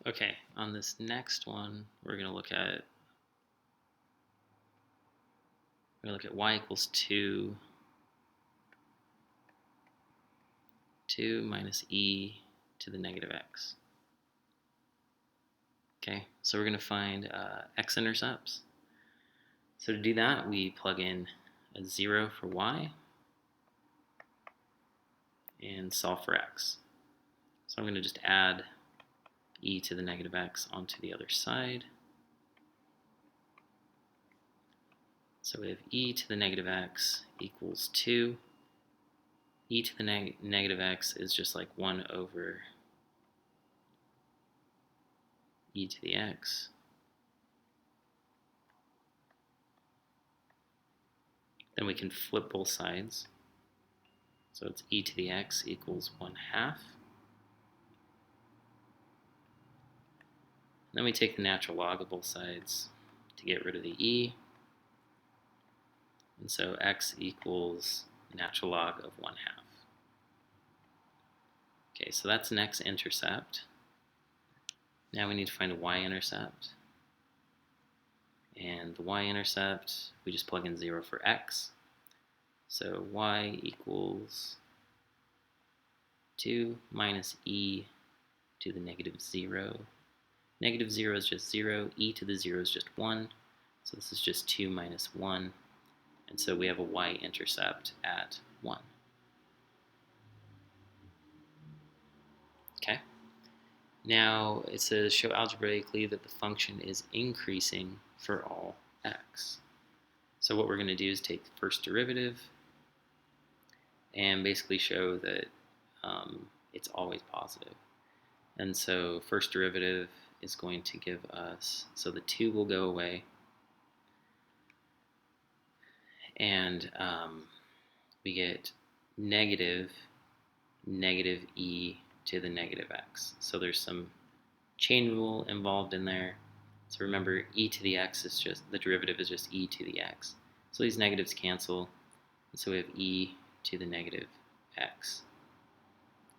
Okay, on this next one, we're going to look at y equals 2 minus e to the negative x. Okay, so we're going to find x-intercepts. So to do that, we plug in a 0 for y and solve for x. So I'm going to just add e to the negative x onto the other side. So we have e to the negative x equals 2. E to the negative x is just like 1 over e to the x. Then we can flip both sides. So it's e to the x equals 1/2. Then we take the natural log of both sides to get rid of the e. And so x equals the natural log of 1/2. Okay, so that's an x-intercept. Now we need to find a y-intercept. And the y-intercept, we just plug in 0 for x. So y equals 2 minus e to the negative 0. Negative 0 is just 0. E to the 0 is just 1. So this is just 2 minus 1. And so we have a y-intercept at 1. Okay. Now it says show algebraically that the function is increasing for all x. So what we're going to do is take the first derivative and basically show that it's always positive. And so first derivative is going to give us, so the 2 will go away, and we get negative e to the negative x. So there's some chain rule involved in there. So remember, e to the x is just, the derivative is just e to the x. So these negatives cancel, and so we have e to the negative x.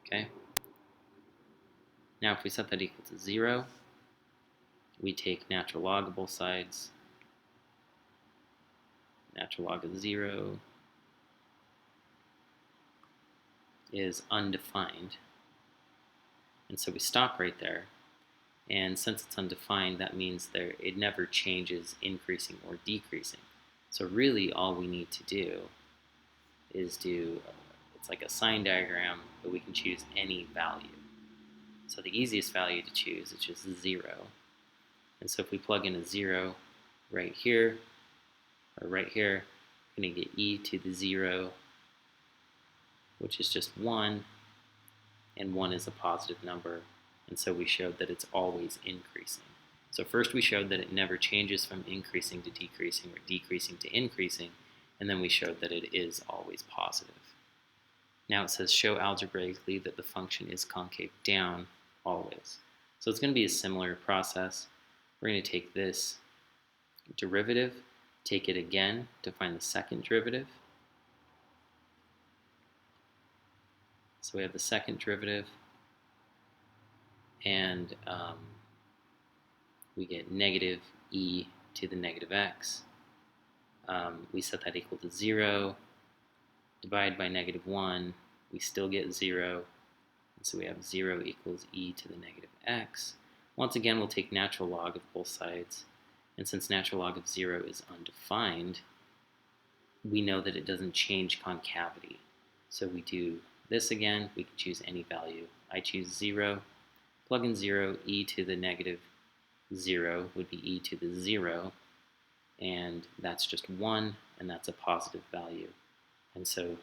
Okay? Now if we set that equal to 0, we take natural log of both sides. Natural log of 0 is undefined. And so we stop right there. And since it's undefined, that means it never changes increasing or decreasing. So really all we need to do is it's like a sign diagram, but we can choose any value. So the easiest value to choose is just 0. And so if we plug in a 0 right here, or right here, we're going to get e to the 0, which is just 1, and 1 is a positive number. And so we showed that it's always increasing. So first we showed that it never changes from increasing to decreasing or decreasing to increasing, and then we showed that it is always positive. Now it says show algebraically that the function is concave down always. So it's going to be a similar process. We're going to take this derivative, take it again to find the second derivative. So we have the second derivative, and we get negative e to the negative x. We set that equal to 0. Divide by negative 1, we still get 0. And so we have 0 equals e to the negative x. Once again, we'll take natural log of both sides. And since natural log of 0 is undefined, we know that it doesn't change concavity. So we do this again. We can choose any value. I choose 0. Plug in 0. E to the negative 0 would be e to the 0. And that's just 1, and that's a positive value. And so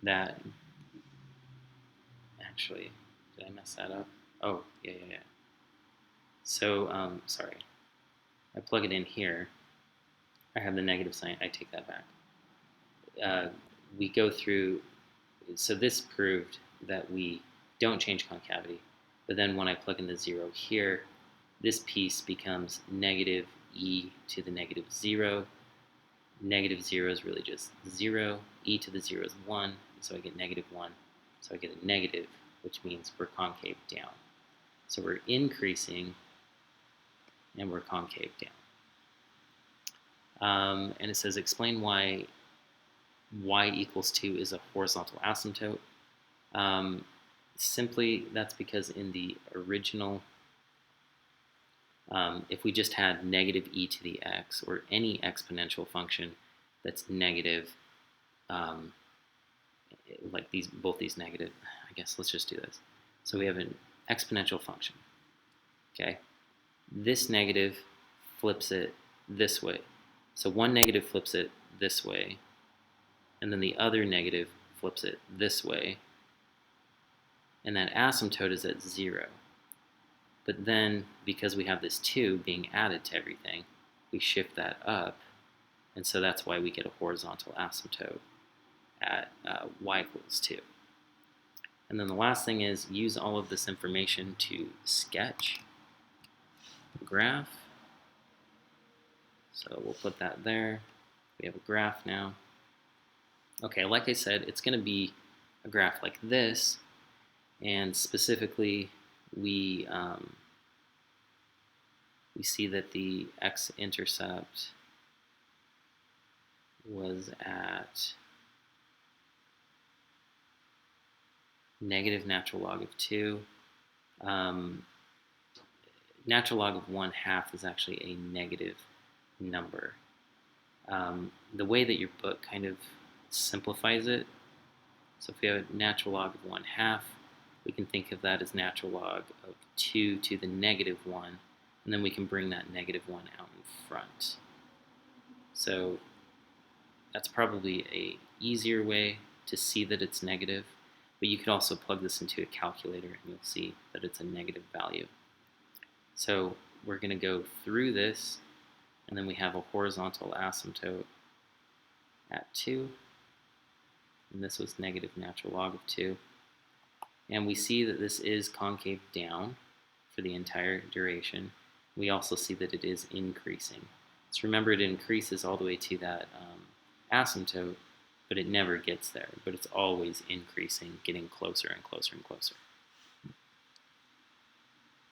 that, actually, did I mess that up? Oh, yeah. So, sorry. I plug it in here. I have the negative sign. I take that back. We go through, so this proved that we don't change concavity. But then when I plug in the 0 here, this piece becomes negative e to the negative 0. Negative 0 is really just 0. E to the 0 is 1, so I get negative 1. So I get a negative which means we're concave down. So we're increasing and we're concave down. And it says explain why y equals 2 is a horizontal asymptote. Simply, that's because in the original, if we just had negative e to the x, or any exponential function that's negative, like both these negative, I guess let's just do this. So we have an exponential function, okay? This negative flips it this way. So one negative flips it this way, and then the other negative flips it this way, and that asymptote is at 0. But then, because we have this 2 being added to everything, we shift that up, and so that's why we get a horizontal asymptote at y equals 2. And then the last thing is use all of this information to sketch a graph. So we'll put that there. We have a graph now. Okay, like I said, it's going to be a graph like this, and specifically we see that the x-intercept was at negative natural log of 2. Natural log of 1/2 is actually a negative number. The way that your book kind of simplifies it, so if we have a natural log of 1/2, we can think of that as natural log of 2 to the negative 1, and then we can bring that negative 1 out in front. So that's probably a easier way to see that it's negative, but you could also plug this into a calculator and you'll see that it's a negative value. So we're going to go through this, and then we have a horizontal asymptote at 2, and this was negative natural log of 2. And we see that this is concave down for the entire duration. We also see that it is increasing. So remember, it increases all the way to that asymptote, but it never gets there. But it's always increasing, getting closer and closer and closer.